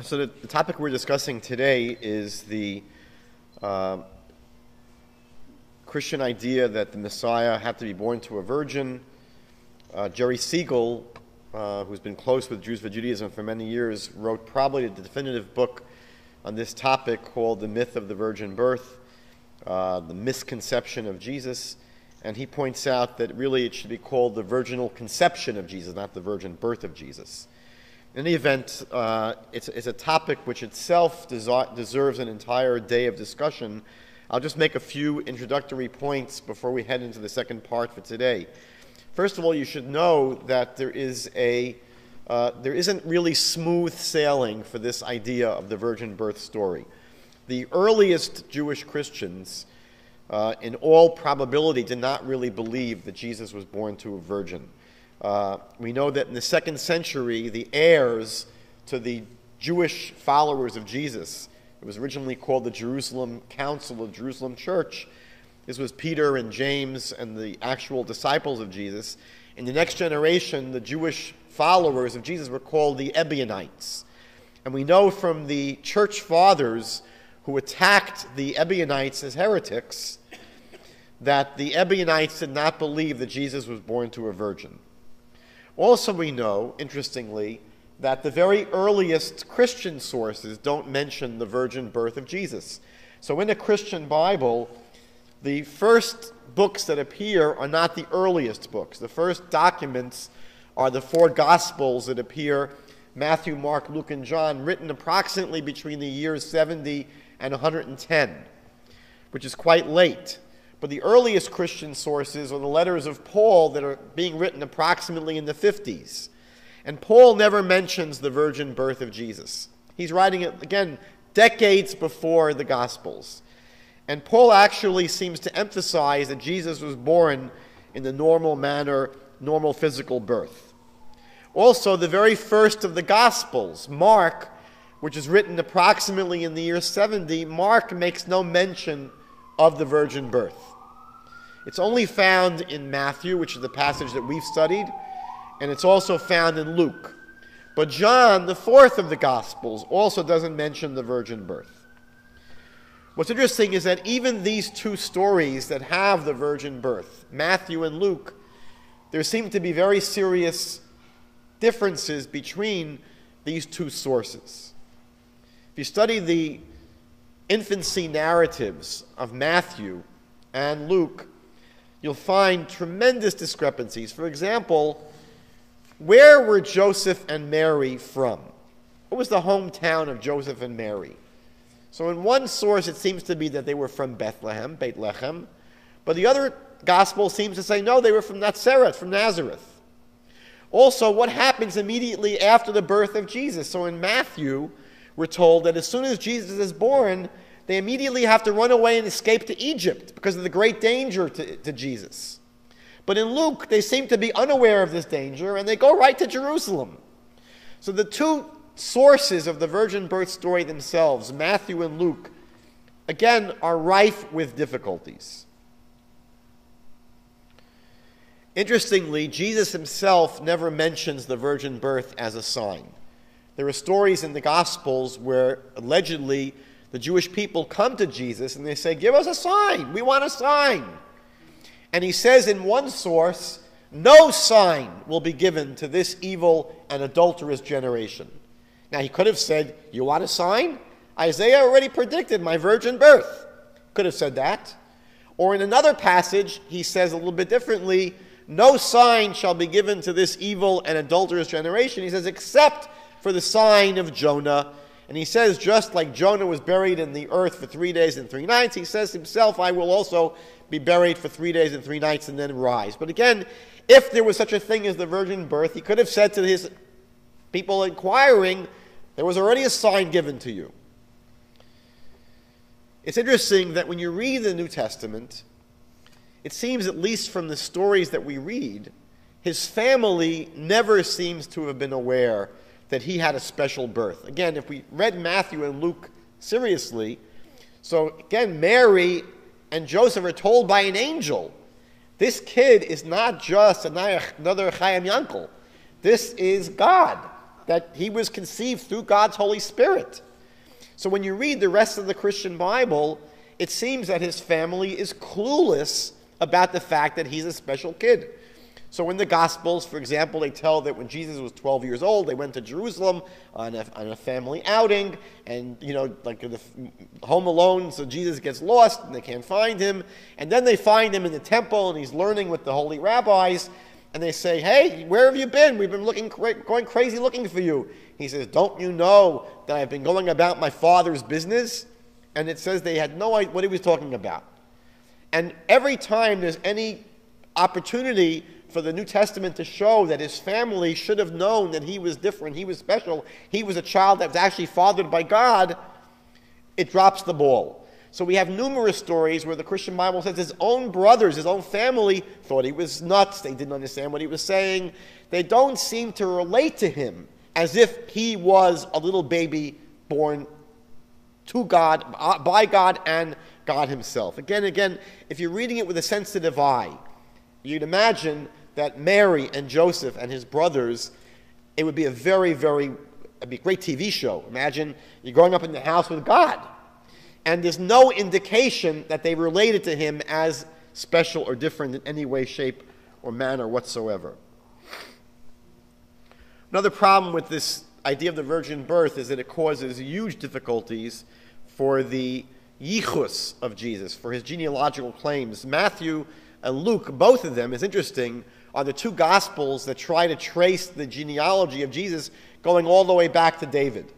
So the topic we're discussing today is the Christian idea that the Messiah had to be born to a virgin. Jerry Siegel, who's been close with Jews for Judaism for many years, wrote probably the definitive book on this topic called The Myth of the Virgin Birth, The Misconception of Jesus. And he points out that really it should be called the virginal conception of Jesus, not the virgin birth of Jesus. In any event, it's a topic which itself deserves an entire day of discussion. I'll just make a few introductory points before we head into the second part for today. First of all, you should know that there isn't really smooth sailing for this idea of the virgin birth story. The earliest Jewish Christians, in all probability, did not really believe that Jesus was born to a virgin. We know that in the 2nd century, the heirs to the Jewish followers of Jesus, it was originally called the Jerusalem Council of Jerusalem Church. This was Peter and James and the actual disciples of Jesus. In the next generation, the Jewish followers of Jesus were called the Ebionites. And we know from the church fathers who attacked the Ebionites as heretics that the Ebionites did not believe that Jesus was born to a virgin. Also, we know, interestingly, that the very earliest Christian sources don't mention the virgin birth of Jesus. So in the Christian Bible, the first books that appear are not the earliest books. The first documents are the 4 Gospels that appear, Matthew, Mark, Luke, and John, written approximately between the years 70 and 110, which is quite late. But the earliest Christian sources are the letters of Paul that are being written approximately in the 50s. And Paul never mentions the virgin birth of Jesus. He's writing it, again, decades before the Gospels. And Paul actually seems to emphasize that Jesus was born in the normal manner, normal physical birth. Also, the very first of the Gospels, Mark, which is written approximately in the year 70, Mark makes no mention of the virgin birth. It's only found in Matthew, which is the passage that we've studied, and it's also found in Luke. But John, the 4th of the Gospels, also doesn't mention the virgin birth. What's interesting is that even these 2 stories that have the virgin birth, Matthew and Luke, there seem to be very serious differences between these 2 sources. If you study the infancy narratives of Matthew and Luke, you'll find tremendous discrepancies. For example, where were Joseph and Mary from? What was the hometown of Joseph and Mary? So in one source, it seems to be that they were from Bethlehem, Beit Lechem, but the other gospel seems to say, no, they were from Nazareth. Also, what happens immediately after the birth of Jesus? So in Matthew, we're told that as soon as Jesus is born, they immediately have to run away and escape to Egypt because of the great danger to Jesus. But in Luke, they seem to be unaware of this danger, and they go right to Jerusalem. So the 2 sources of the virgin birth story themselves, Matthew and Luke, again, are rife with difficulties. Interestingly, Jesus himself never mentions the virgin birth as a sign. There are stories in the Gospels where allegedly the Jewish people come to Jesus and they say, give us a sign. We want a sign. And he says in one source, no sign will be given to this evil and adulterous generation. Now he could have said, you want a sign? Isaiah already predicted my virgin birth. Could have said that. Or in another passage, he says a little bit differently, no sign shall be given to this evil and adulterous generation. He says, except for the sign of Jonah. And he says, just like Jonah was buried in the earth for 3 days and 3 nights, he says himself, I will also be buried for 3 days and 3 nights and then rise. But again, if there was such a thing as the virgin birth, he could have said to his people inquiring, there was already a sign given to you. It's interesting that when you read the New Testament, it seems, at least from the stories that we read, his family never seems to have been aware that he had a special birth. Again, if we read Matthew and Luke seriously, so again, Mary and Joseph are told by an angel, this kid is not just another Chaim Yankel. This is God. that he was conceived through God's Holy Spirit. So when you read the rest of the Christian Bible, it seems that his family is clueless about the fact that he's a special kid. So in the Gospels, for example, they tell that when Jesus was 12 years old, they went to Jerusalem on a family outing, and, like the Home Alone, so Jesus gets lost, and they can't find him. And then they find him in the temple, and he's learning with the holy rabbis, and they say, "Hey, where have you been? We've been going crazy looking for you." He says, "Don't you know that I've been going about my Father's business?" And it says they had no idea what he was talking about. And every time there's any opportunity for the New Testament to show that his family should have known that he was different, he was special, he was a child that was actually fathered by God, it drops the ball. So we have numerous stories where the Christian Bible says his own brothers, his own family, thought he was nuts. They didn't understand what he was saying. They don't seem to relate to him as if he was a little baby born to God, by God and God himself. Again, if you're reading it with a sensitive eye, you'd imagine that Mary and Joseph and his brothers, it would be it'd be a great TV show. Imagine you're growing up in the house with God. And there's no indication that they related to him as special or different in any way, shape, or manner whatsoever. Another problem with this idea of the virgin birth is that it causes huge difficulties for the yichus of Jesus, for his genealogical claims. Matthew and Luke, both of them, is interesting, are the two Gospels that try to trace the genealogy of Jesus going all the way back to David.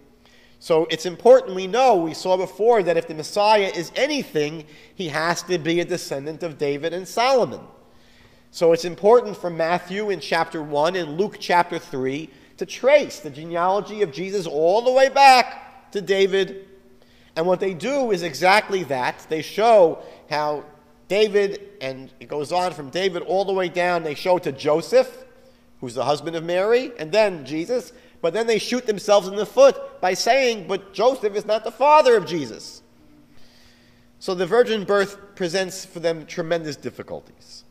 So it's important we saw before, that if the Messiah is anything, he has to be a descendant of David and Solomon. So it's important for Matthew in chapter 1 and Luke chapter 3 to trace the genealogy of Jesus all the way back to David. And what they do is exactly that. They show how David, and it goes on from David all the way down, they show to Joseph, who's the husband of Mary, and then Jesus. But then they shoot themselves in the foot by saying, but Joseph is not the father of Jesus. So the virgin birth presents for them tremendous difficulties.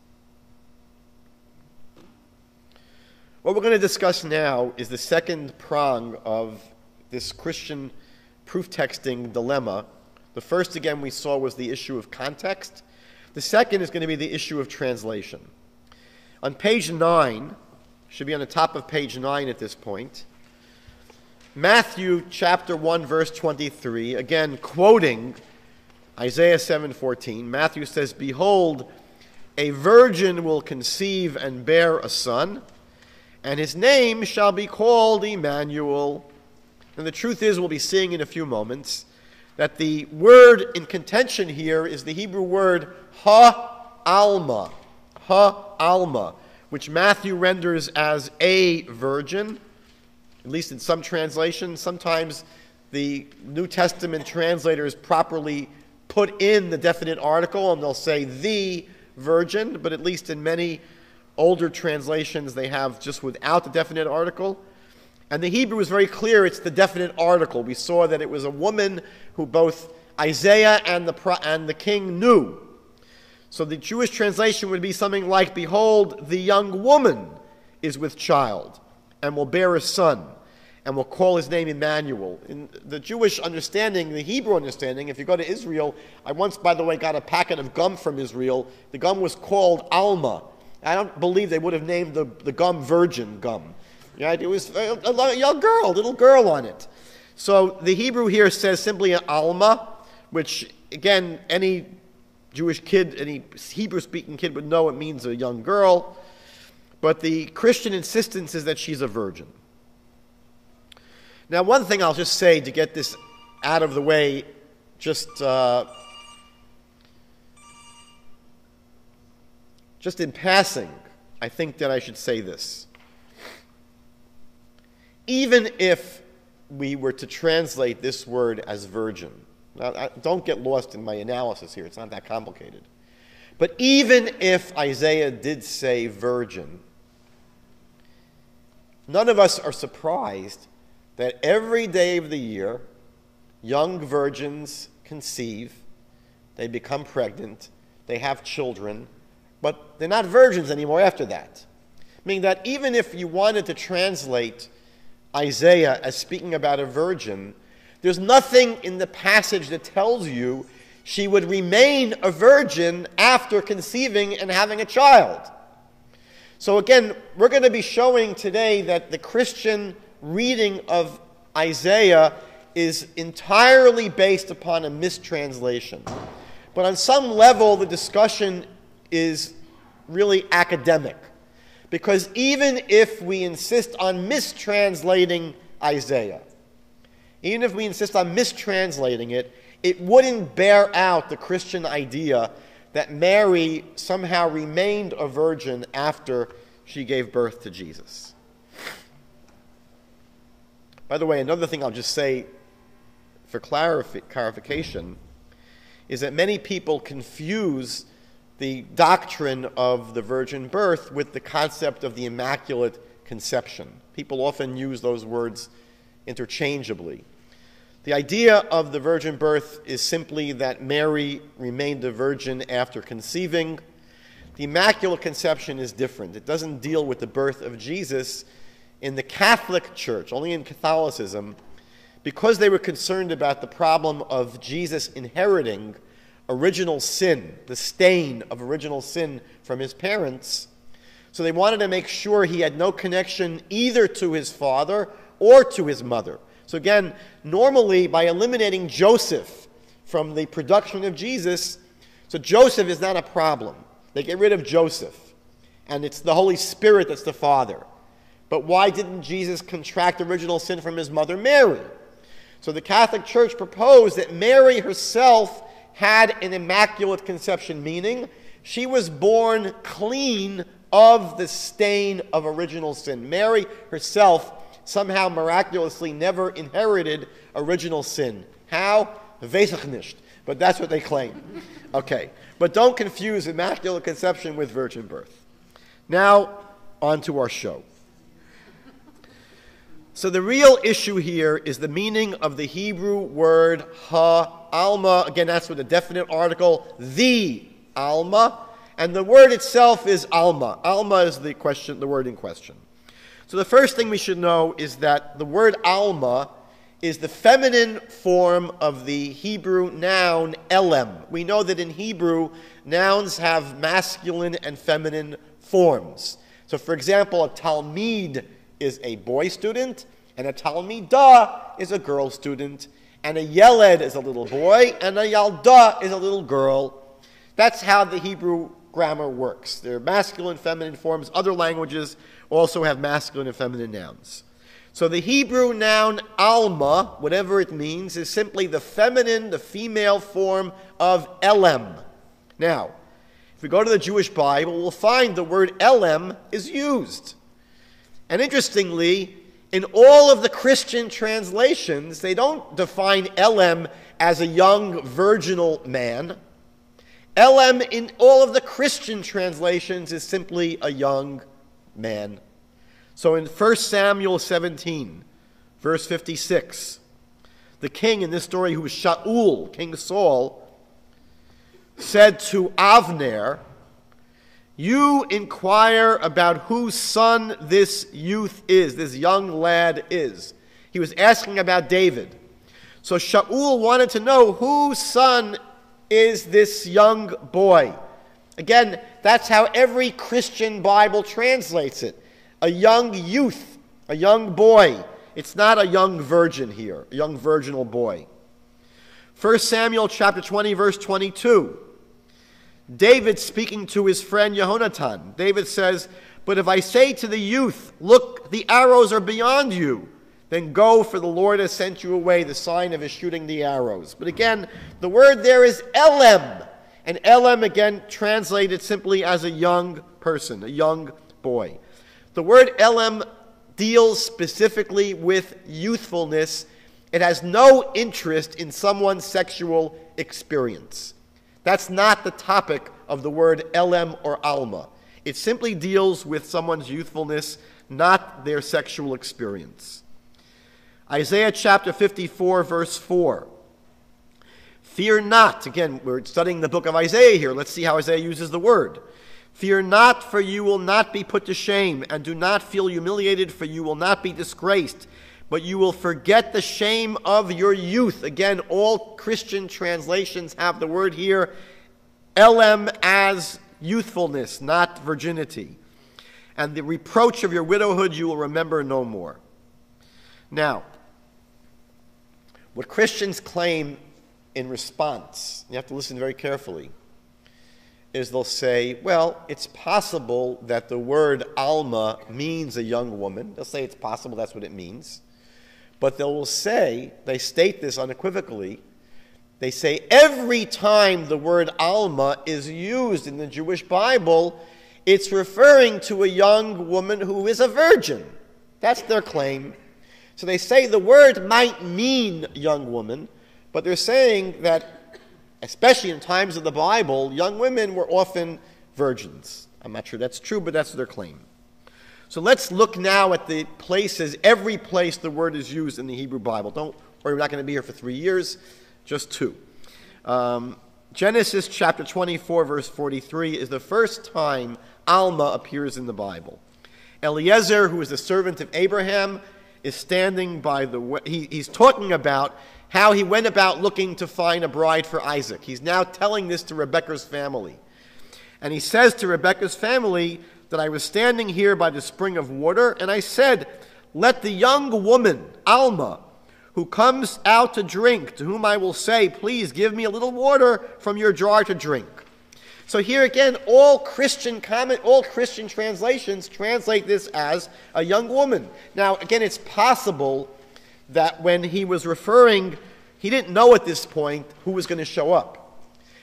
What we're going to discuss now is the second prong of this Christian proof texting dilemma. The first, again, we saw was the issue of context. The second is going to be the issue of translation. On page 9, should be on the top of page 9 at this point, Matthew chapter 1, verse 23, again quoting Isaiah 7:14, Matthew says, "Behold, a virgin will conceive and bear a son, and his name shall be called Emmanuel." And the truth is, we'll be seeing in a few moments, that the word in contention here is the Hebrew word ha-alma, which Matthew renders as a virgin, at least in some translations. Sometimes the New Testament translators properly put in the definite article, and they'll say the virgin, but at least in many older translations they have just without the definite article. And the Hebrew is very clear, it's the definite article. We saw that it was a woman who both Isaiah and the king knew. So the Jewish translation would be something like, "Behold, the young woman is with child, and will bear a son, and will call his name Emmanuel." In the Jewish understanding, the Hebrew understanding, if you go to Israel, I once, by the way, got a packet of gum from Israel. The gum was called Alma. I don't believe they would have named the gum Virgin gum. Right? It was a young girl, little girl on it. So the Hebrew here says simply Alma, which, again, any Jewish kid, any Hebrew-speaking kid would know it means a young girl. But the Christian insistence is that she's a virgin. Now, one thing I'll just say to get this out of the way, just in passing, I think that I should say this. Even if we were to translate this word as virgin, now, don't get lost in my analysis here, it's not that complicated. But even if Isaiah did say virgin, none of us are surprised that every day of the year, young virgins conceive, they become pregnant, they have children, but they're not virgins anymore after that. Meaning that even if you wanted to translate Isaiah as speaking about a virgin, there's nothing in the passage that tells you she would remain a virgin after conceiving and having a child. So again, we're going to be showing today that the Christian reading of Isaiah is entirely based upon a mistranslation. But on some level, the discussion is really academic. Because even if we insist on mistranslating Isaiah, even if we insist on mistranslating it, it wouldn't bear out the Christian idea that Mary somehow remained a virgin after she gave birth to Jesus. By the way, another thing I'll just say for clarification is that many people confuse the doctrine of the virgin birth with the concept of the Immaculate Conception. People often use those words interchangeably. The idea of the virgin birth is simply that Mary remained a virgin after conceiving. The Immaculate Conception is different. It doesn't deal with the birth of Jesus. In the Catholic Church, only in Catholicism, because they were concerned about the problem of Jesus inheriting original sin, the stain of original sin from his parents, so they wanted to make sure he had no connection either to his father or to his mother. So again, normally by eliminating Joseph from the production of Jesus, so Joseph is not a problem. They get rid of Joseph, and it's the Holy Spirit that's the father. But why didn't Jesus contract original sin from his mother Mary? So the Catholic Church proposed that Mary herself had an immaculate conception, meaning she was born clean of the stain of original sin. Mary herself somehow miraculously never inherited original sin. How? Weiß ich nicht. But that's what they claim. Okay. But don't confuse immaculate conception with virgin birth. Now, on to our show. So the real issue here is the meaning of the Hebrew word ha-alma. Again, that's with a definite article, the alma. And the word itself is alma. Alma is the word in question. So the first thing we should know is that the word alma is the feminine form of the Hebrew noun elem. We know that in Hebrew, nouns have masculine and feminine forms. So for example, a talmid is a boy student, and a talmidah is a girl student, and a yeled is a little boy, and a yalda is a little girl. That's how the Hebrew grammar works. There are masculine, feminine forms. Other languages also have masculine and feminine nouns. So the Hebrew noun alma, whatever it means, is simply the feminine, the female form of elem. Now, if we go to the Jewish Bible, we'll find the word elem is used. And interestingly, in all of the Christian translations, they don't define elem as a young virginal man. Elem in all of the Christian translations is simply a young man. So in 1 Samuel 17, verse 56, the king in this story, who was Shaul, King Saul, said to Avner, "You inquire about whose son this youth is, this young lad is." He was asking about David. So Shaul wanted to know whose son is this young boy. Again, that's how every Christian Bible translates it. A young youth, a young boy. It's not a young virgin here, a young virginal boy. 1 Samuel chapter 20, verse 22. David speaking to his friend Yehonatan. David says, "But if I say to the youth, 'Look, the arrows are beyond you,' then go, for the Lord has sent you away," the sign of his shooting the arrows. But again, the word there is elem. And elem, again, translated simply as a young person, a young boy. The word elem deals specifically with youthfulness. It has no interest in someone's sexual experience. That's not the topic of the word elem or alma. It simply deals with someone's youthfulness, not their sexual experience. Isaiah chapter 54, verse 4. Fear not. Again, we're studying the book of Isaiah here. Let's see how Isaiah uses the word. Fear not, for you will not be put to shame, and do not feel humiliated, for you will not be disgraced. but you will forget the shame of your youth. Again, all Christian translations have the word here, elem, as youthfulness, not virginity. And the reproach of your widowhood you will remember no more. Now, what Christians claim in response, you have to listen very carefully, is they'll say, well, it's possible that the word Alma means a young woman. They'll say it's possible, that's what it means. But they will say, they state this unequivocally, they say every time the word Alma is used in the Jewish Bible, it's referring to a young woman who is a virgin. That's their claim. So they say the word might mean young woman, but they're saying that, especially in times of the Bible, young women were often virgins. I'm not sure that's true, but that's their claim. So let's look now at the places, every place the word is used in the Hebrew Bible. Don't worry, we're not going to be here for 3 years, just 2. Genesis chapter 24, verse 43 is the first time Alma appears in the Bible. Eliezer, who is the servant of Abraham, is standing by the way. He's talking about how he went about looking to find a bride for Isaac. He's now telling this to Rebekah's family. And he says to Rebekah's family that I was standing here by the spring of water, and I said, let the young woman, Alma, who comes out to drink, to whom I will say, please give me a little water from your jar to drink. So here again, all Christian translations translate this as a young woman. Now, again, it's possible that when he was referring, he didn't know at this point who was going to show up.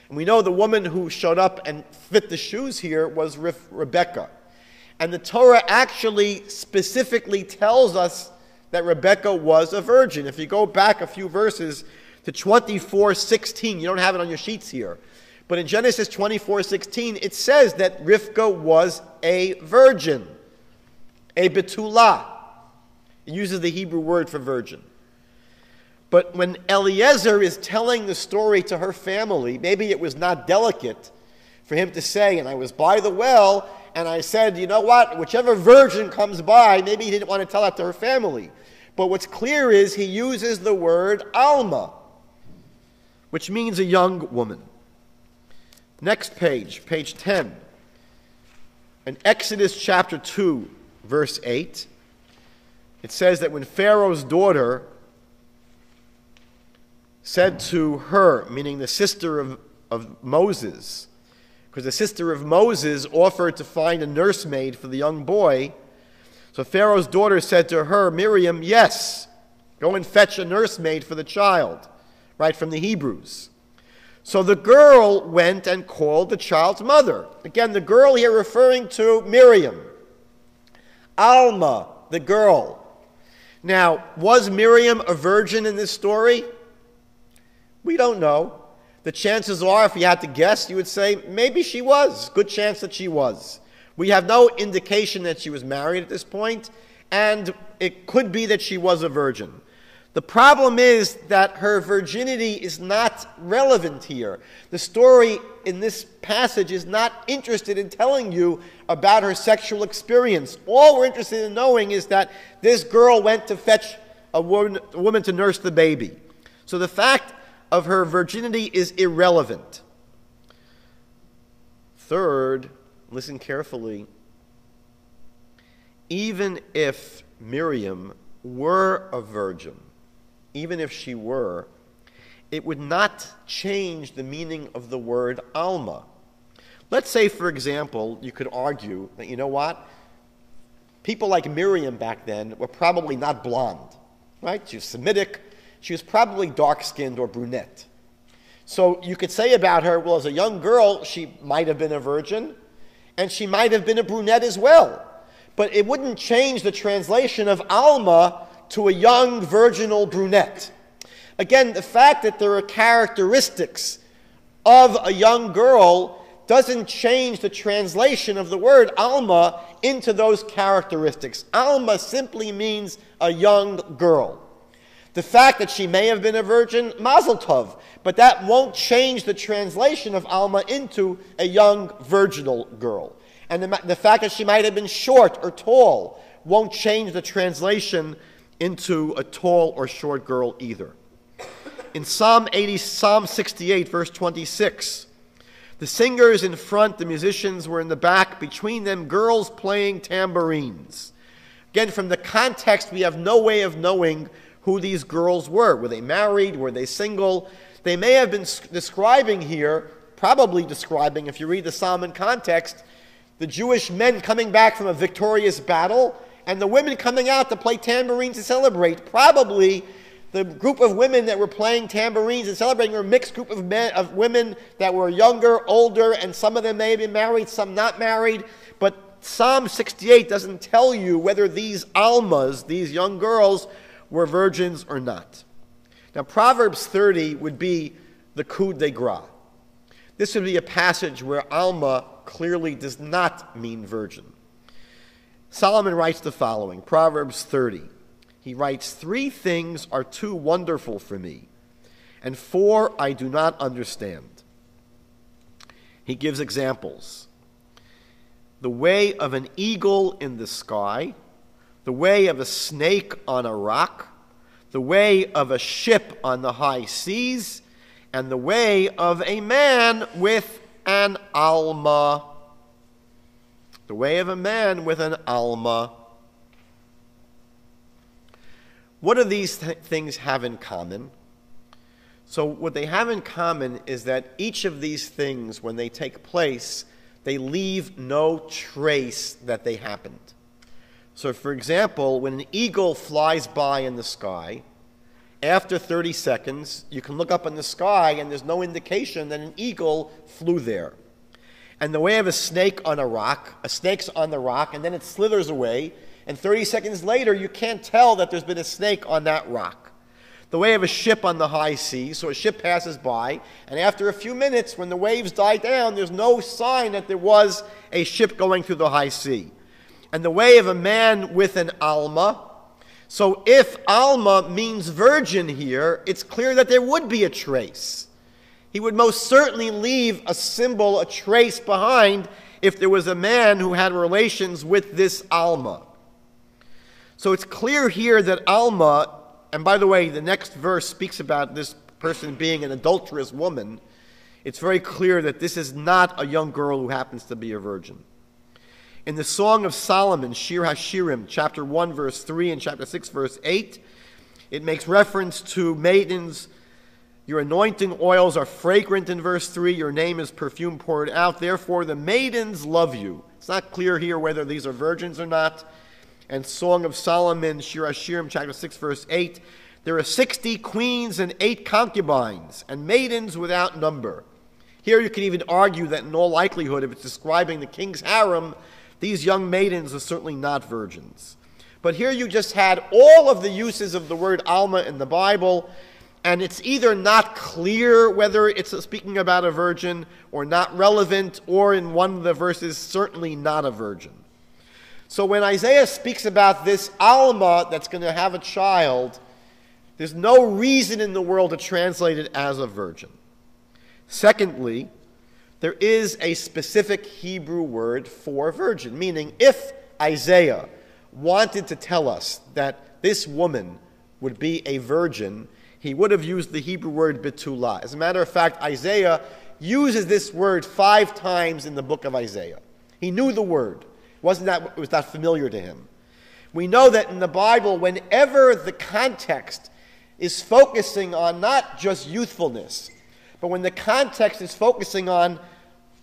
And we know the woman who showed up and fit the shoes here was Rebekah. And the Torah actually specifically tells us that Rebekah was a virgin. If you go back a few verses to 24:16, you don't have it on your sheets here, but in Genesis 24:16, it says that Rivkah was a virgin, a betulah. It uses the Hebrew word for virgin. But when Eliezer is telling the story to her family, maybe it was not delicate for him to say, and I was by the well, and I said, you know what, whichever virgin comes by, maybe he didn't want to tell that to her family. But what's clear is he uses the word Alma, which means a young woman. Next page, page 10. In Exodus chapter 2, verse 8, it says that when Pharaoh's daughter said to her, meaning the sister of Moses, because the sister of Moses offered to find a nursemaid for the young boy, so Pharaoh's daughter said to her, Miriam, yes, go and fetch a nursemaid for the child, right from the Hebrews. So the girl went and called the child's mother. Again, the girl here referring to Miriam. Alma, the girl. Now, was Miriam a virgin in this story? We don't know. The chances are, if you had to guess, you would say maybe she was. Good chance that she was. We have no indication that she was married at this point, and it could be that she was a virgin. The problem is that her virginity is not relevant here. The story in this passage is not interested in telling you about her sexual experience. All we're interested in knowing is that this girl went to fetch a woman to nurse the baby. So the fact of her virginity is irrelevant. Third, listen carefully. Even if Miriam were a virgin, even if she were, it would not change the meaning of the word Alma. Let's say, for example, you could argue that, you know what? People like Miriam back then were probably not blonde, right? She was Semitic. She was probably dark-skinned or brunette. So you could say about her, well, as a young girl, she might have been a virgin, and she might have been a brunette as well. But it wouldn't change the translation of Alma to a young virginal brunette. Again, the fact that there are characteristics of a young girl doesn't change the translation of the word Alma into those characteristics. Alma simply means a young girl. The fact that she may have been a virgin, mazel tov, but that won't change the translation of Alma into a young virginal girl. And the fact that she might have been short or tall won't change the translation into a tall or short girl either. In Psalm 68, verse 26, the singers in front, the musicians were in the back, between them girls playing tambourines. Again, from the context, we have no way of knowing who these girls were. Were they married? Were they single? They may have been describing here, probably describing, if you read the psalm in context, the Jewish men coming back from a victorious battle and the women coming out to play tambourines to celebrate. Probably the group of women that were playing tambourines and celebrating were a mixed group of women that were younger, older, and some of them may have been married, some not married. But Psalm 68 doesn't tell you whether these almas, these young girls, were virgins or not. Now, Proverbs 30 would be the coup de grace. This would be a passage where alma clearly does not mean virgin. Solomon writes the following, Proverbs 30. He writes, 3 things are too wonderful for me, and 4 I do not understand. He gives examples. The way of an eagle in the sky, the way of a snake on a rock, the way of a ship on the high seas, and the way of a man with an alma. The way of a man with an alma. What do these things have in common? So what they have in common is that each of these things, when they take place, they leave no trace that they happened. So for example, when an eagle flies by in the sky, after 30 seconds, you can look up in the sky and there's no indication that an eagle flew there. And the way of a snake on a rock, a snake's on the rock, and then it slithers away, and 30 seconds later, you can't tell that there's been a snake on that rock. The way of a ship on the high seas, so a ship passes by, and after a few minutes, when the waves die down, there's no sign that there was a ship going through the high sea. And the way of a man with an alma, so if alma means virgin here, it's clear that there would be a trace. He would most certainly leave a symbol, a trace behind if there was a man who had relations with this alma. So it's clear here that alma, and by the way, the next verse speaks about this person being an adulterous woman. It's very clear that this is not a young girl who happens to be a virgin. In the Song of Solomon, Shir HaShirim, chapter 1, verse 3, and chapter 6, verse 8, it makes reference to maidens. Your anointing oils are fragrant in verse 3. Your name is perfume poured out. Therefore, the maidens love you. It's not clear here whether these are virgins or not. And Song of Solomon, Shir HaShirim, chapter 6, verse 8, there are 60 queens and 8 concubines, and maidens without number. Here you can even argue that in all likelihood, if it's describing the king's harem, these young maidens are certainly not virgins. But here you just had all of the uses of the word alma in the Bible, and it's either not clear whether it's speaking about a virgin or not relevant, or in one of the verses, certainly not a virgin. So when Isaiah speaks about this alma that's going to have a child, there's no reason in the world to translate it as a virgin. Secondly, there is a specific Hebrew word for virgin, meaning if Isaiah wanted to tell us that this woman would be a virgin, he would have used the Hebrew word betulah. As a matter of fact, Isaiah uses this word 5 times in the book of Isaiah. He knew the word. It was not familiar to him. We know that in the Bible, whenever the context is focusing on not just youthfulness, but when the context is focusing on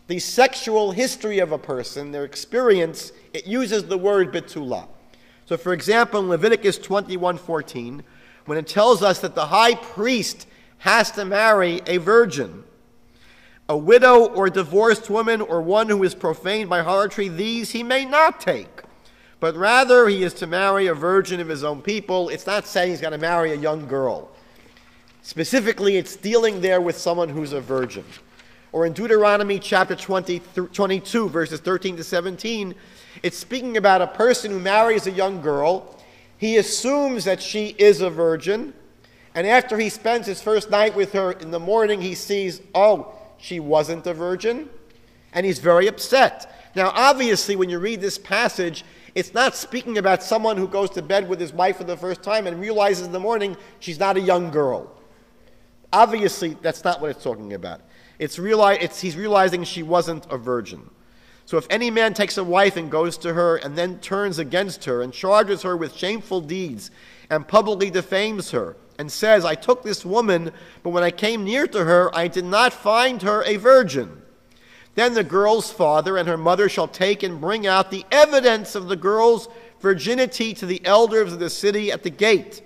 the sexual history of a person, their experience, it uses the word betulah. So for example, in Leviticus 21:14, when it tells us that the high priest has to marry a virgin, a widow or divorced woman or one who is profaned by harlotry, these he may not take. But rather he is to marry a virgin of his own people. It's not saying he's got to marry a young girl. Specifically, it's dealing there with someone who's a virgin. Or in Deuteronomy chapter 22, verses 13 to 17, it's speaking about a person who marries a young girl. He assumes that she is a virgin. And after he spends his first night with her in the morning, he sees, oh, she wasn't a virgin, and he's very upset. Now, obviously, when you read this passage, It's not speaking about someone who goes to bed with his wife for the first time and realizes in the morning she's not a young girl. Obviously, that's not what it's talking about. He's realizing she wasn't a virgin. So if any man takes a wife and goes to her and then turns against her and charges her with shameful deeds and publicly defames her and says, I took this woman, but when I came near to her, I did not find her a virgin, then the girl's father and her mother shall take and bring out the evidence of the girl's virginity to the elders of the city at the gate.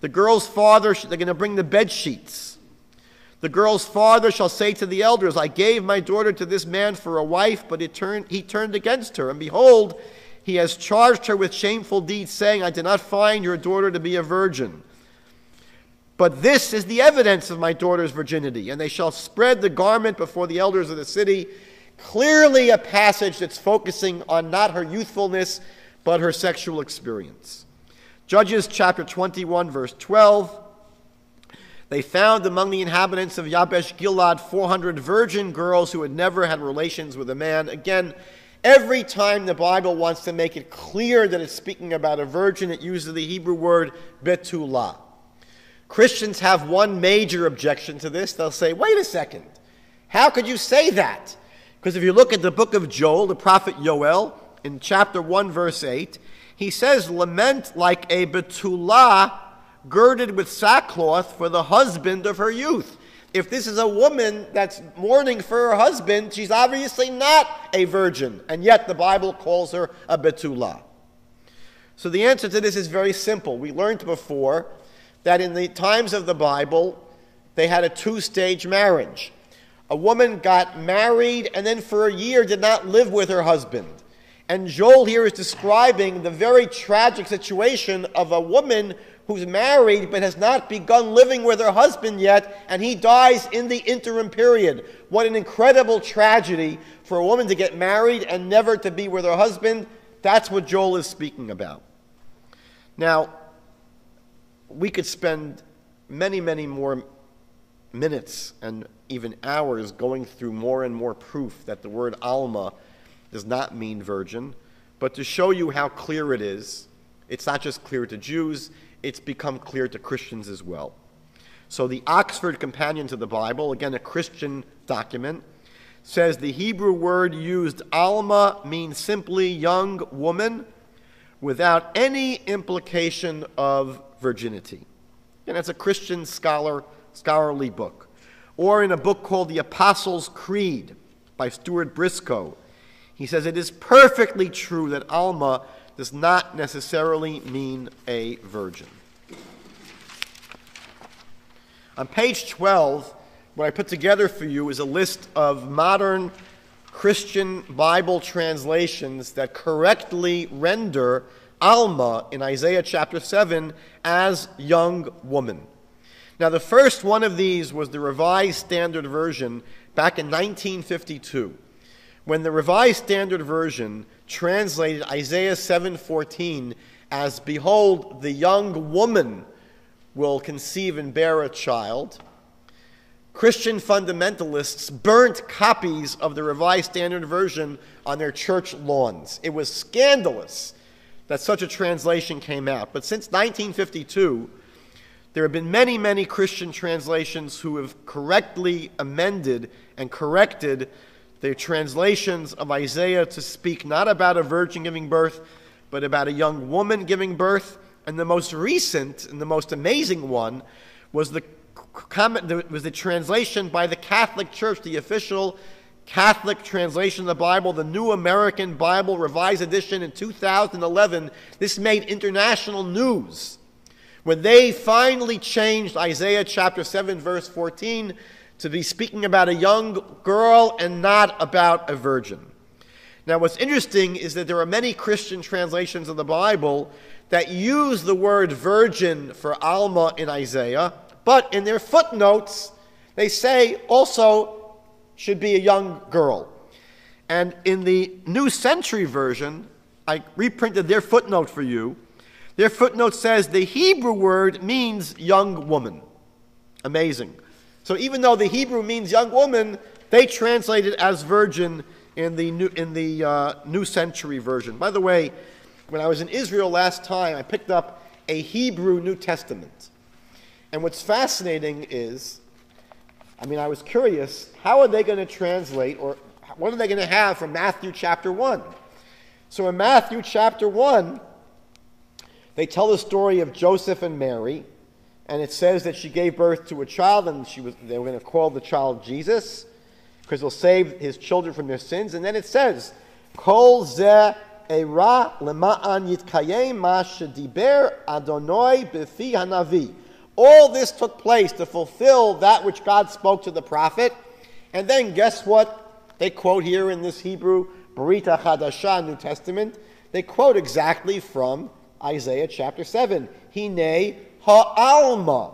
The girl's father, they're going to bring the bed sheets. The girl's father shall say to the elders, I gave my daughter to this man for a wife, but he turned against her. And behold, he has charged her with shameful deeds, saying, I did not find your daughter to be a virgin. But this is the evidence of my daughter's virginity. And they shall spread the garment before the elders of the city. Clearly a passage that's focusing on not her youthfulness, but her sexual experience. Judges chapter 21, verse 12. They found among the inhabitants of Yabesh Gilead 400 virgin girls who had never had relations with a man. Again, every time the Bible wants to make it clear that it's speaking about a virgin, it uses the Hebrew word betulah. Christians have one major objection to this. They'll say, wait a second, how could you say that? Because if you look at the book of Joel, the prophet Yoel, in chapter 1, verse 8, he says, lament like a betulah girded with sackcloth for the husband of her youth. If this is a woman that's mourning for her husband, she's obviously not a virgin, and yet the Bible calls her a betulah. So the answer to this is very simple. We learned before that in the times of the Bible, they had a two-stage marriage. A woman got married and then for a year did not live with her husband. And Joel here is describing the very tragic situation of a woman who's married but has not begun living with her husband yet, and he dies in the interim period. What an incredible tragedy for a woman to get married and never to be with her husband. That's what Joel is speaking about. Now, we could spend many, many more minutes and even hours going through more and more proof that the word alma does not mean virgin, but to show you how clear it is, it's not just clear to Jews, it's become clear to Christians as well. So the Oxford Companion to the Bible, again a Christian document, says the Hebrew word used alma means simply young woman without any implication of virginity. And that's a Christian scholarly book. Or in a book called The Apostles' Creed by Stuart Briscoe, he says it is perfectly true that alma does not necessarily mean a virgin. On page 12, what I put together for you is a list of modern Christian Bible translations that correctly render alma in Isaiah chapter 7 as young woman. Now, the first one of these was the Revised Standard Version back in 1952. When the Revised Standard Version translated Isaiah 7:14 as, behold, the young woman will conceive and bear a child, Christian fundamentalists burnt copies of the Revised Standard Version on their church lawns. It was scandalous that such a translation came out. But since 1952, there have been many, many Christian translations who have correctly amended and corrected their translations of Isaiah to speak not about a virgin giving birth, but about a young woman giving birth. And the most recent and the most amazing one was the translation by the Catholic Church, the official Catholic translation of the Bible, the New American Bible Revised Edition in 2011. This made international news when they finally changed Isaiah chapter 7, verse 14, to be speaking about a young girl and not about a virgin. Now, what's interesting is that there are many Christian translations of the Bible that use the word virgin for alma in Isaiah, but in their footnotes, they say also should be a young girl. And in the New Century Version, I reprinted their footnote for you. Their footnote says the Hebrew word means young woman. Amazing. So even though the Hebrew means young woman, they translate it as virgin in the New Century Version. By the way, when I was in Israel last time, I picked up a Hebrew New Testament. And what's fascinating is, I was curious, how are they going to translate, or what are they going to have from Matthew chapter 1? So in Matthew chapter 1, they tell the story of Joseph and Mary, and it says that she gave birth to a child, and they were going to call the child Jesus, because he'll save his children from their sins. And then it says, Kol zeh era lema'an yitkayem ma shediber Adonai b'fi hanavi. All this took place to fulfill that which God spoke to the prophet. And then guess what they quote here in this Hebrew Brit HaChadashah New Testament? They quote exactly from Isaiah chapter 7. Hine ha'alma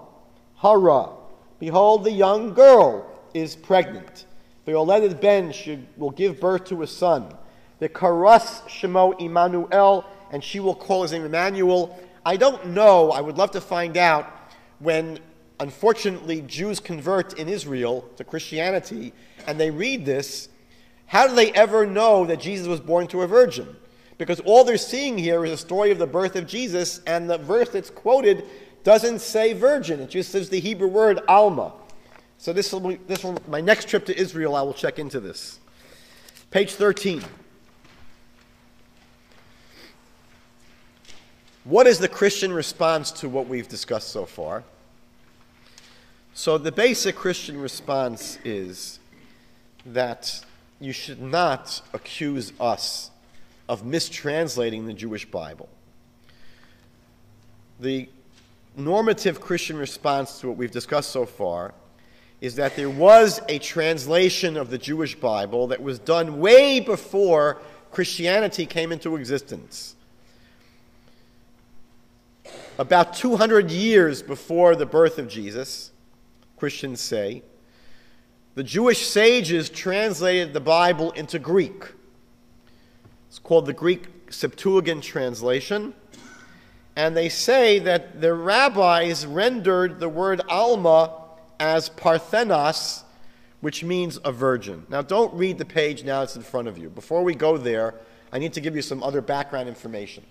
hara. Behold, the young girl is pregnant. The Yoledet Ben will give birth to a son. The Karas Shemo Immanuel, and she will call his name Emmanuel. I don't know, I would love to find out, when unfortunately Jews convert in Israel to Christianity and they read this, how do they ever know that Jesus was born to a virgin? Because all they're seeing here is a story of the birth of Jesus, and the verse that's quoted doesn't say virgin. It just says the Hebrew word alma. So this will my next trip to Israel, I will check into this. Page 13. What is the Christian response to what we've discussed so far? So the basic Christian response is that you should not accuse us of mistranslating the Jewish Bible. The normative Christian response to what we've discussed so far is that there was a translation of the Jewish Bible that was done way before Christianity came into existence. About 200 years before the birth of Jesus, Christians say, the Jewish sages translated the Bible into Greek. It's called the Greek Septuagint translation. And they say that the rabbis rendered the word Alma as Parthenos, which means a virgin. Now, don't read the page now that's in front of you. Before we go there, I need to give you some other background information.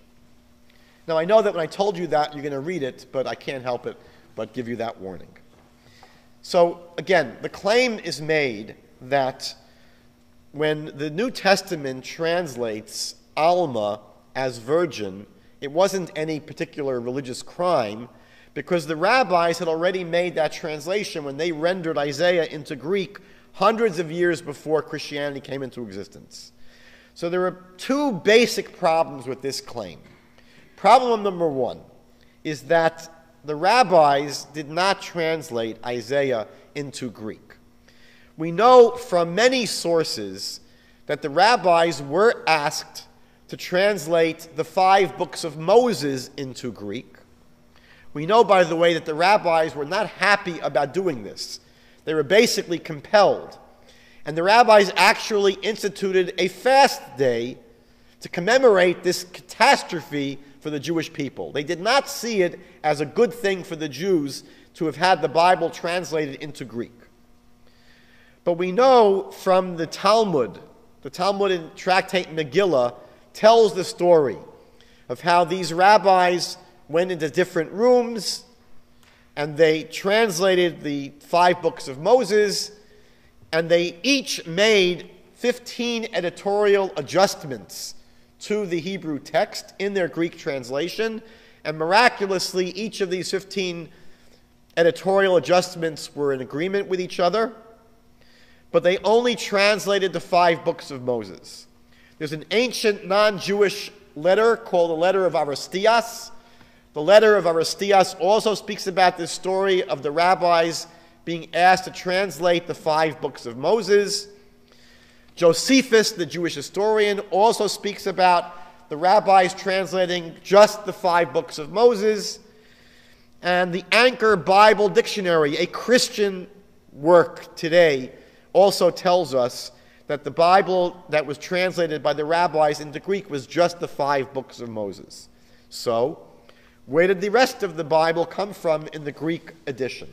Now, I know that when I told you that, you're going to read it, but I can't help it but give you that warning. So, again, the claim is made that when the New Testament translates Alma as virgin, it wasn't any particular religious crime, because the rabbis had already made that translation when they rendered Isaiah into Greek hundreds of years before Christianity came into existence. So there are two basic problems with this claim. Problem number one is that the rabbis did not translate Isaiah into Greek. We know from many sources that the rabbis were asked to translate the 5 books of Moses into Greek. We know, by the way, that the rabbis were not happy about doing this. They were basically compelled. And the rabbis actually instituted a fast day to commemorate this catastrophe for the Jewish people. They did not see it as a good thing for the Jews to have had the Bible translated into Greek. But we know from the Talmud in Tractate Megillah tells the story of how these rabbis went into different rooms and they translated the 5 books of Moses, and they each made 15 editorial adjustments to the Hebrew text in their Greek translation, and miraculously each of these 15 editorial adjustments were in agreement with each other, but they only translated the 5 books of Moses. There's an ancient non-Jewish letter called the Letter of Aristeas. The Letter of Aristeas also speaks about this story of the rabbis being asked to translate the 5 books of Moses. Josephus, the Jewish historian, also speaks about the rabbis translating just the 5 books of Moses. And the Anchor Bible Dictionary, a Christian work today, also tells us that the Bible that was translated by the rabbis into Greek was just the 5 books of Moses. So, where did the rest of the Bible come from in the Greek edition?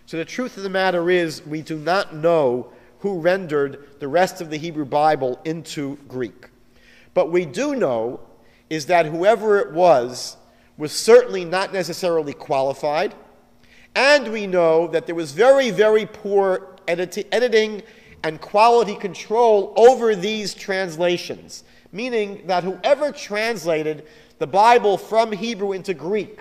So the truth of the matter is, we do not know who rendered the rest of the Hebrew Bible into Greek. But we do know is that whoever it was certainly not necessarily qualified, and we know that there was very, very poor editing and quality control over these translations, meaning that whoever translated the Bible from Hebrew into Greek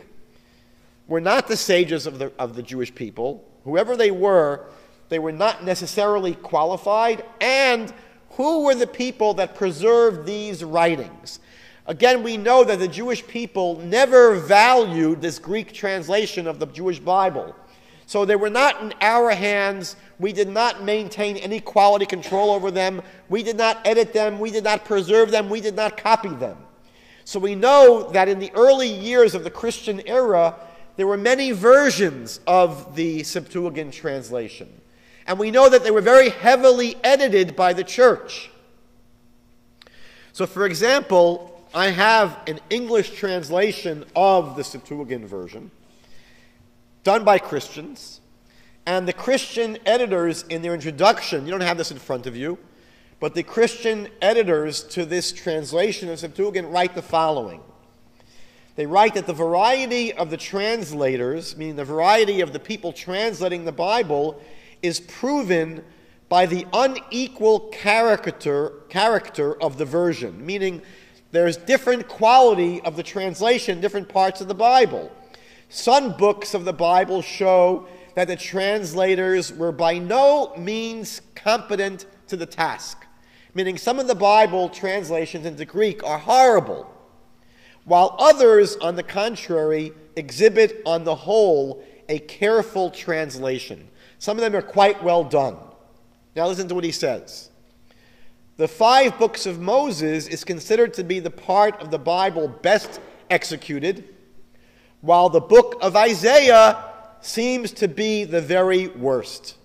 were not the sages of the Jewish people. Whoever they were not necessarily qualified, and who were the people that preserved these writings? Again, we know that the Jewish people never valued this Greek translation of the Jewish Bible. So they were not in our hands. We did not maintain any quality control over them. We did not edit them. We did not preserve them. We did not copy them. So we know that in the early years of the Christian era, there were many versions of the Septuagint translation. And we know that they were very heavily edited by the church. So, for example, I have an English translation of the Septuagint version done by Christians, and the Christian editors in their introduction, you don't have this in front of you, but the Christian editors to this translation of Septuagint write the following. They write that the variety of the translators, meaning the variety of the people translating the Bible, is proven by the unequal character of the version, meaning there's different quality of the translation in different parts of the Bible. Some books of the Bible show that the translators were by no means competent to the task, meaning some of the Bible translations into Greek are horrible, while others, on the contrary, exhibit on the whole a careful translation. Some of them are quite well done. Now listen to what he says. The 5 books of Moses is considered to be the part of the Bible best executed, while the book of Isaiah seems to be the very worst.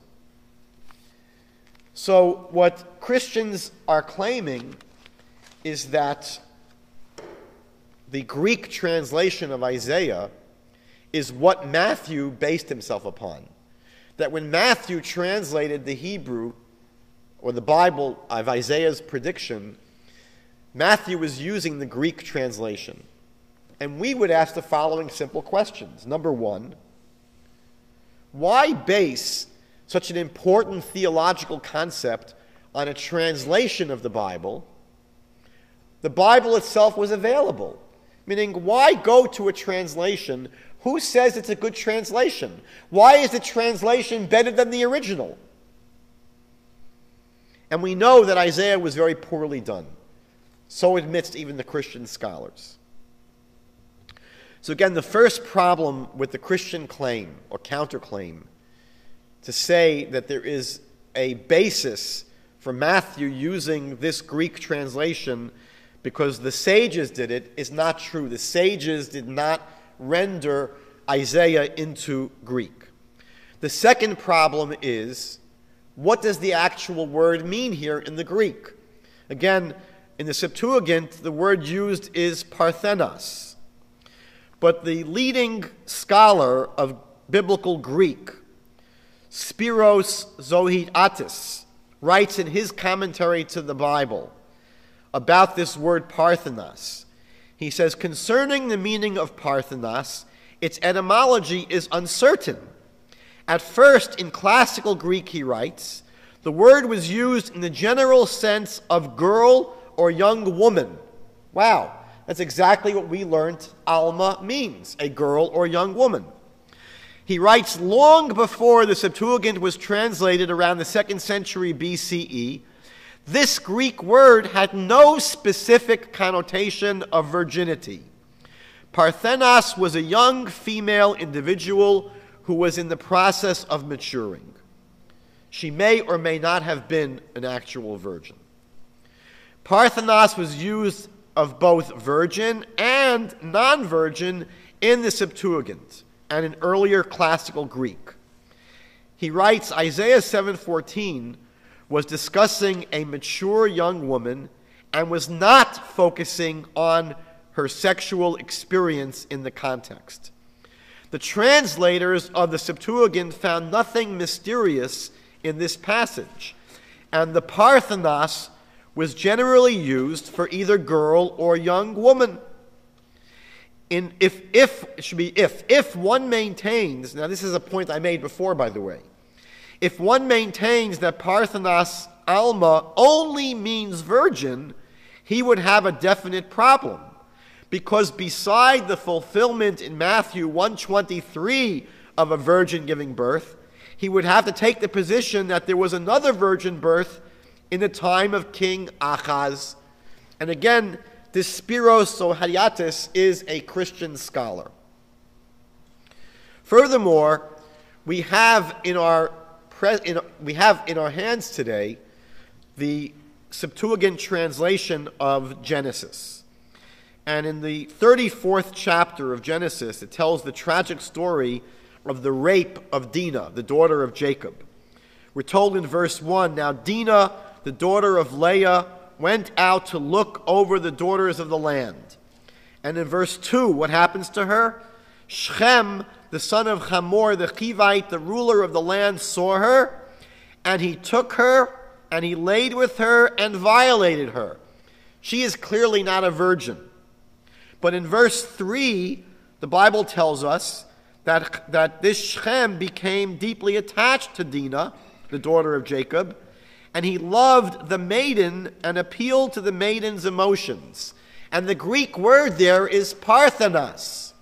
So what Christians are claiming is that the Greek translation of Isaiah is what Matthew based himself upon. That when Matthew translated the Hebrew or the Bible of Isaiah's prediction, Matthew was using the Greek translation. And we would ask the following simple questions. Number one, why base such an important theological concept on a translation of the Bible? The Bible itself was available. Meaning, why go to a translation? Who says it's a good translation? Why is the translation better than the original? And we know that Isaiah was very poorly done. So admits even the Christian scholars. So again, the first problem with the Christian claim or counterclaim to say that there is a basis for Matthew using this Greek translation because the sages did it is not true. The sages did not render Isaiah into Greek. The second problem is, what does the actual word mean here in the Greek? Again, in the Septuagint, the word used is parthenos. But the leading scholar of biblical Greek, Spiros Zohiatis, writes in his commentary to the Bible about this word parthenos. He says, concerning the meaning of parthenos, its etymology is uncertain. At first, in classical Greek, he writes, the word was used in the general sense of girl or young woman. Wow, that's exactly what we learned Alma means, a girl or young woman. He writes, long before the Septuagint was translated around the 2nd century BCE, this Greek word had no specific connotation of virginity. Parthenos was a young female individual who was in the process of maturing. She may or may not have been an actual virgin. Parthenos was used of both virgin and non-virgin in the Septuagint and in earlier classical Greek. He writes, Isaiah 7:14 was discussing a mature young woman and was not focusing on her sexual experience in the context. The translators of the Septuagint found nothing mysterious in this passage, and the parthenos was generally used for either girl or young woman. If one maintains, now this is a point I made before, by the way, if one maintains that Parthenos Alma only means virgin, he would have a definite problem. Because beside the fulfillment in Matthew 1:23 of a virgin giving birth, he would have to take the position that there was another virgin birth in the time of King Achaz. And again, this Spiros Zohariatis is a Christian scholar. Furthermore, we have in our hands today the Septuagint translation of Genesis. And in the 34th chapter of Genesis, it tells the tragic story of the rape of Dinah, the daughter of Jacob. We're told in verse 1, now Dinah, the daughter of Leah, went out to look over the daughters of the land. And in verse 2, what happens to her? Shechem, the son of Hamor, the Chivite, the ruler of the land, saw her, and he took her, and he laid with her and violated her. She is clearly not a virgin. But in verse 3, the Bible tells us that this Shechem became deeply attached to Dinah, the daughter of Jacob, and he loved the maiden and appealed to the maiden's emotions. And the Greek word there is parthenos.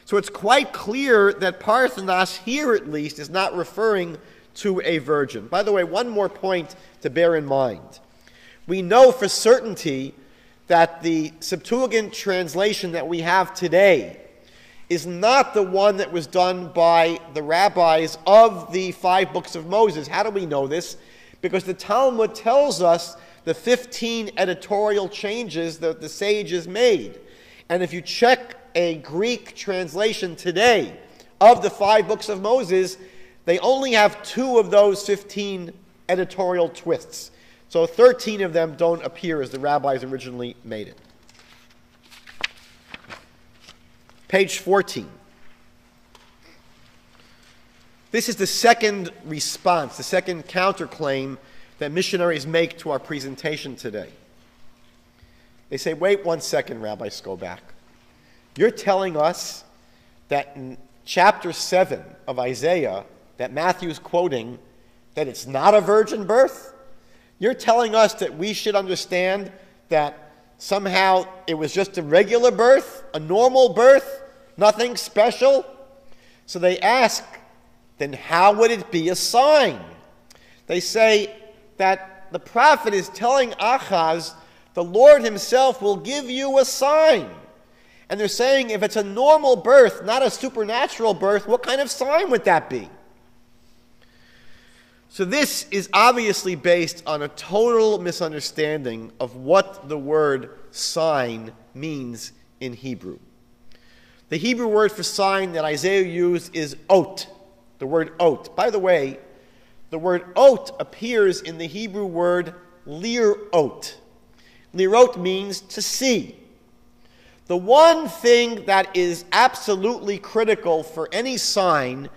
So it's quite clear that parthenos here at least is not referring to a virgin. By the way, one more point to bear in mind. We know for certainty that the Septuagint translation that we have today is not the one that was done by the rabbis of the 5 books of Moses. How do we know this? Because the Talmud tells us the 15 editorial changes that the sages made. And if you check a Greek translation today of the 5 books of Moses, they only have 2 of those 15 editorial twists. So 13 of them don't appear as the rabbis originally made it. Page 14. This is the second response, the second counterclaim that missionaries make to our presentation today. They say, wait 1 second, Rabbi Skobach. You're telling us that in chapter 7 of Isaiah, that Matthew's quoting, that it's not a virgin birth? You're telling us that we should understand that somehow it was just a regular birth, a normal birth, nothing special? So they ask, then how would it be a sign? They say that the prophet is telling Achaz, the Lord himself will give you a sign. And they're saying if it's a normal birth, not a supernatural birth, what kind of sign would that be? So this is obviously based on a total misunderstanding of what the word sign means in Hebrew. The Hebrew word for sign that Isaiah used is ot, the word ot. By the way, the word ot appears in the Hebrew word lirot. Lirot means to see. The one thing that is absolutely critical for any sign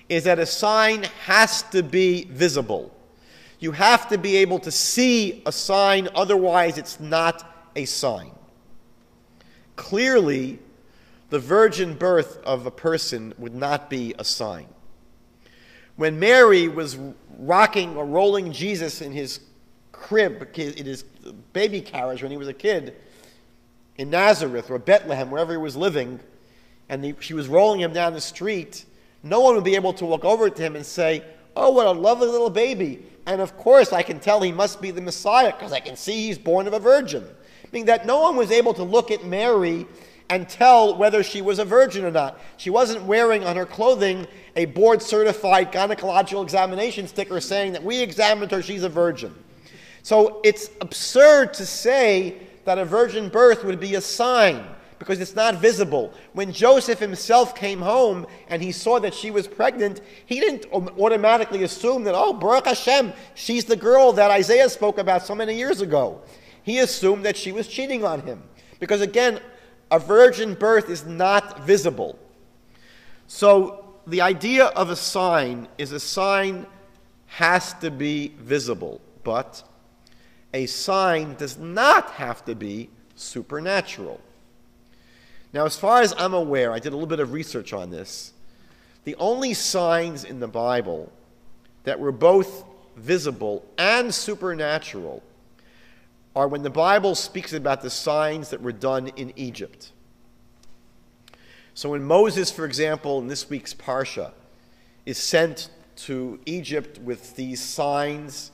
is that a sign has to be visible. You have to be able to see a sign, otherwise it's not a sign. Clearly, the virgin birth of a person would not be a sign. When Mary was rocking or rolling Jesus in his crib, in his baby carriage when he was a kid, in Nazareth or Bethlehem, wherever he was living, and she was rolling him down the street, no one would be able to walk over to him and say, oh, what a lovely little baby. And of course, I can tell he must be the Messiah because I can see he's born of a virgin. Meaning that no one was able to look at Mary and tell whether she was a virgin or not. She wasn't wearing on her clothing a board-certified gynecological examination sticker saying that we examined her, she's a virgin. So it's absurd to say that a virgin birth would be a sign, because it's not visible. When Joseph himself came home and he saw that she was pregnant, he didn't automatically assume that, oh, Baruch Hashem, she's the girl that Isaiah spoke about so many years ago. He assumed that she was cheating on him. Because again, a virgin birth is not visible. So the idea of a sign is a sign has to be visible, but a sign does not have to be supernatural. Now, as far as I'm aware, I did a little bit of research on this. The only signs in the Bible that were both visible and supernatural are when the Bible speaks about the signs that were done in Egypt. So when Moses, for example, in this week's Parsha, is sent to Egypt with these signs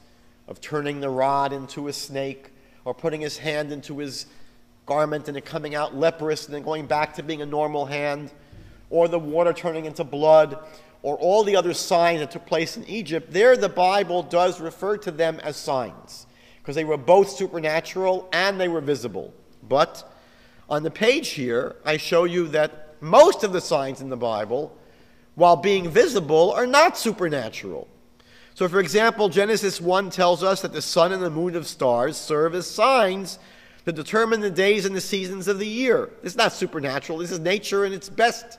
of turning the rod into a snake, or putting his hand into his garment and it coming out leprous and then going back to being a normal hand, or the water turning into blood, or all the other signs that took place in Egypt, there the Bible does refer to them as signs, because they were both supernatural and they were visible. But on the page here, I show you that most of the signs in the Bible, while being visible, are not supernatural. So, for example, Genesis 1 tells us that the sun and the moon of stars serve as signs to determine the days and the seasons of the year. This is not supernatural. This is nature in its best.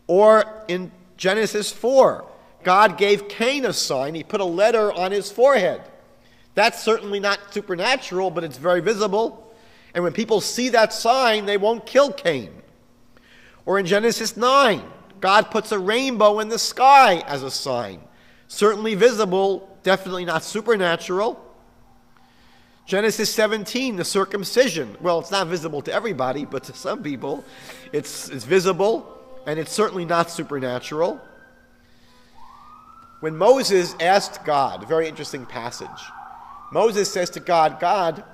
Or in Genesis 4, God gave Cain a sign. He put a letter on his forehead. That's certainly not supernatural, but it's very visible. And when people see that sign, they won't kill Cain. Or in Genesis 9, God puts a rainbow in the sky as a sign. Certainly visible, definitely not supernatural. Genesis 17, the circumcision. Well, it's not visible to everybody, but to some people, it's visible, and it's certainly not supernatural. When Moses asked God, a very interesting passage, Moses says to God, God,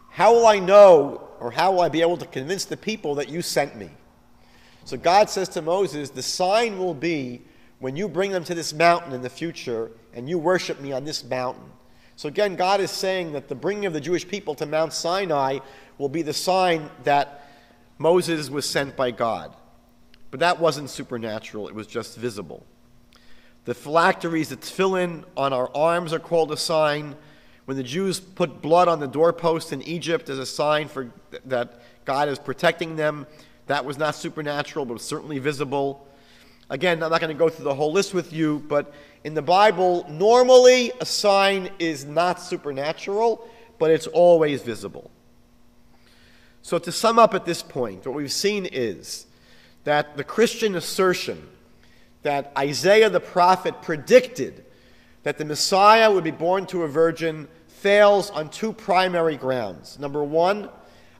how will I know, or how will I be able to convince the people that you sent me? So God says to Moses, the sign will be when you bring them to this mountain in the future and you worship me on this mountain. So again, God is saying that the bringing of the Jewish people to Mount Sinai will be the sign that Moses was sent by God. But that wasn't supernatural, it was just visible. The phylacteries, the tefillin on our arms are called a sign. When the Jews put blood on the doorpost in Egypt as a sign for that God is protecting them, that was not supernatural, but was certainly visible. Again, I'm not going to go through the whole list with you, but in the Bible, normally a sign is not supernatural, but it's always visible. So to sum up at this point, what we've seen is that the Christian assertion that Isaiah the prophet predicted that the Messiah would be born to a virgin fails on two primary grounds. Number one,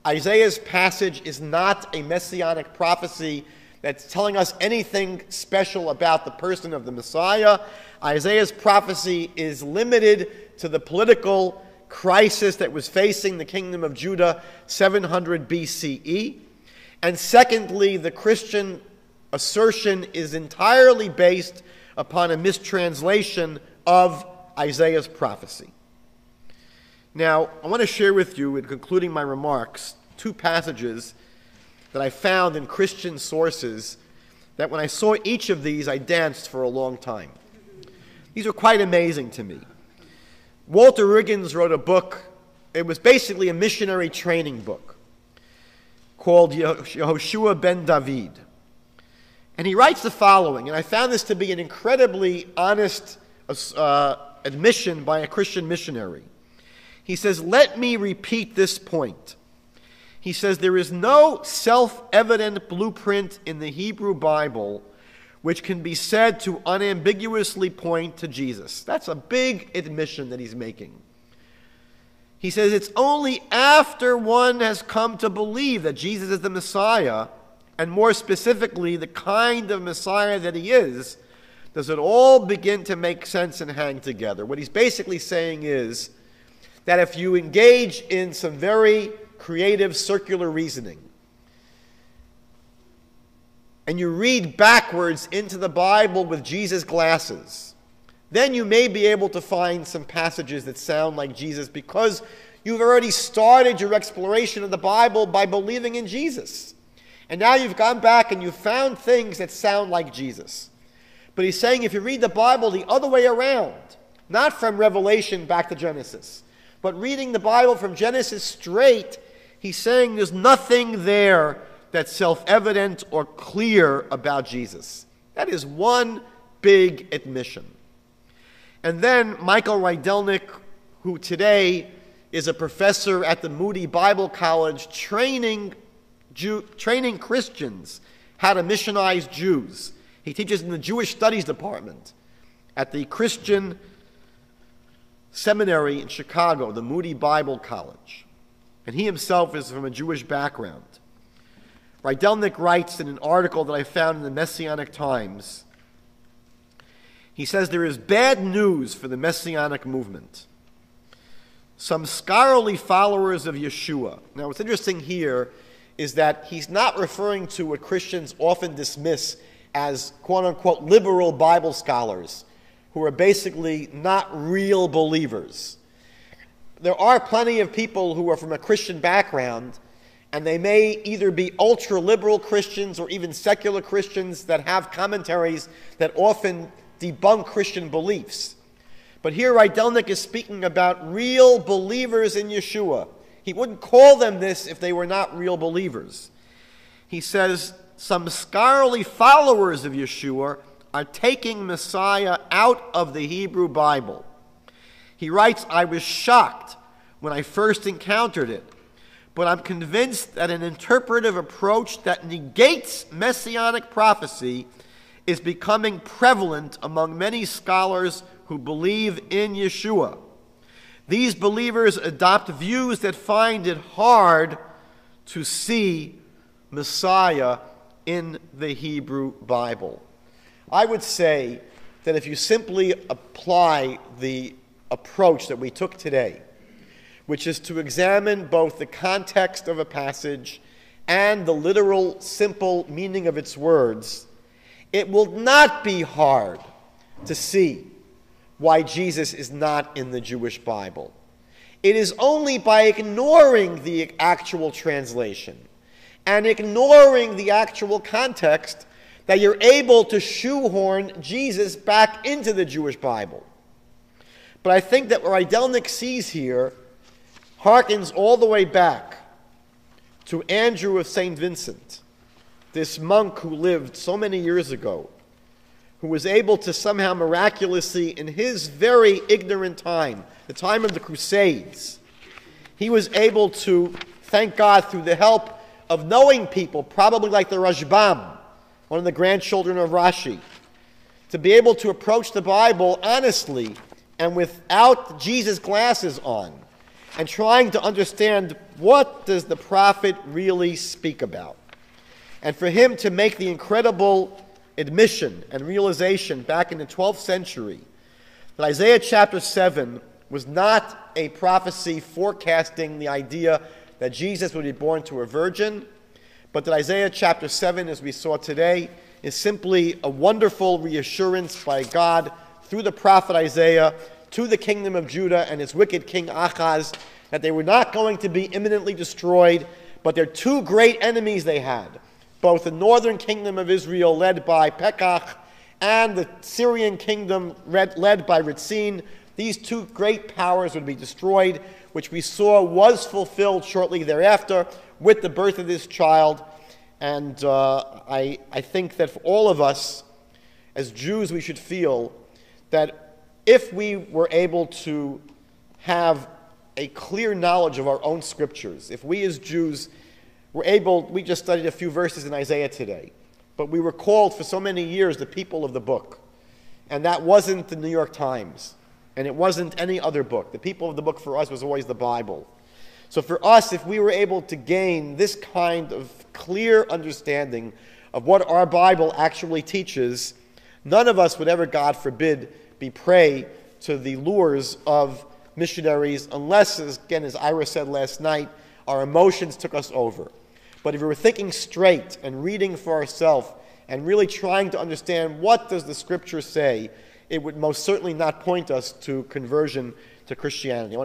Isaiah's passage is not a messianic prophecy that's telling us anything special about the person of the Messiah. Isaiah's prophecy is limited to the political crisis that was facing the kingdom of Judah 700 BCE. And secondly, the Christian assertion is entirely based upon a mistranslation of Isaiah's prophecy. Now, I want to share with you, in concluding my remarks, two passages that I found in Christian sources that when I saw each of these, I danced for a long time. These are quite amazing to me. Walter Riggins wrote a book. It was basically a missionary training book called Yehoshua ben David. And he writes the following, and I found this to be an incredibly honest admission by a Christian missionary. He says, let me repeat this point. He says, there is no self-evident blueprint in the Hebrew Bible which can be said to unambiguously point to Jesus. That's a big admission that he's making. He says it's only after one has come to believe that Jesus is the Messiah, and more specifically, the kind of Messiah that he is, does it all begin to make sense and hang together. What he's basically saying is that if you engage in some very creative circular reasoning, and you read backwards into the Bible with Jesus glasses, then you may be able to find some passages that sound like Jesus because you've already started your exploration of the Bible by believing in Jesus. And now you've gone back and you've found things that sound like Jesus. But he's saying if you read the Bible the other way around, not from Revelation back to Genesis, but reading the Bible from Genesis straight, he's saying there's nothing there that's self-evident or clear about Jesus. That is one big admission. And then Michael Rydelnik, who today is a professor at the Moody Bible College, training training Christians how to missionize Jews. He teaches in the Jewish Studies Department at the Christian Seminary in Chicago, the Moody Bible College. And he himself is from a Jewish background. Rydelnik writes in an article that I found in the Messianic Times, he says there is bad news for the Messianic movement. Some scholarly followers of Yeshua. Now what's interesting here is that he's not referring to what Christians often dismiss as quote-unquote liberal Bible scholars who are basically not real believers. There are plenty of people who are from a Christian background, and they may either be ultra-liberal Christians or even secular Christians that have commentaries that often debunk Christian beliefs. But here Rydelnik is speaking about real believers in Yeshua. He wouldn't call them this if they were not real believers. He says, some scholarly followers of Yeshua are taking Messiah out of the Hebrew Bible. He writes, I was shocked when I first encountered it, but I'm convinced that an interpretive approach that negates messianic prophecy is becoming prevalent among many scholars who believe in Yeshua. These believers adopt views that find it hard to see Messiah in the Hebrew Bible. I would say that if you simply apply the approach that we took today, which is to examine both the context of a passage and the literal, simple meaning of its words, it will not be hard to see why Jesus is not in the Jewish Bible. It is only by ignoring the actual translation and ignoring the actual context that you're able to shoehorn Jesus back into the Jewish Bible. But I think that what Rydelnik sees here harkens all the way back to Andrew of St. Vincent, this monk who lived so many years ago, who was able to somehow miraculously, in his very ignorant time, the time of the Crusades, he was able to, thank God, through the help of knowing people, probably like the Rashbam, one of the grandchildren of Rashi, to be able to approach the Bible honestly and without Jesus' glasses on, and trying to understand what does the prophet really speak about. And for him to make the incredible admission and realization back in the 12th century that Isaiah chapter 7 was not a prophecy forecasting the idea that Jesus would be born to a virgin, but that Isaiah chapter 7, as we saw today, is simply a wonderful reassurance by God through the prophet Isaiah to the kingdom of Judah and its wicked king Achaz, that they were not going to be imminently destroyed, but their two great enemies they had, both the northern kingdom of Israel led by Pekach and the Syrian kingdom led by Ritzin. These two great powers would be destroyed, which we saw was fulfilled shortly thereafter with the birth of this child. And I think that for all of us, as Jews, we should feel that if we were able to have a clear knowledge of our own scriptures, if we as Jews were able, we just studied a few verses in Isaiah today, but we were called for so many years the people of the book. And that wasn't the New York Times, and it wasn't any other book. The people of the book for us was always the Bible. So for us, if we were able to gain this kind of clear understanding of what our Bible actually teaches, none of us would ever, God forbid, be prey to the lures of missionaries, unless, again, as Ira said last night, our emotions took us over. But if we were thinking straight and reading for ourselves and really trying to understand what does the Scripture say, it would most certainly not point us to conversion to Christianity.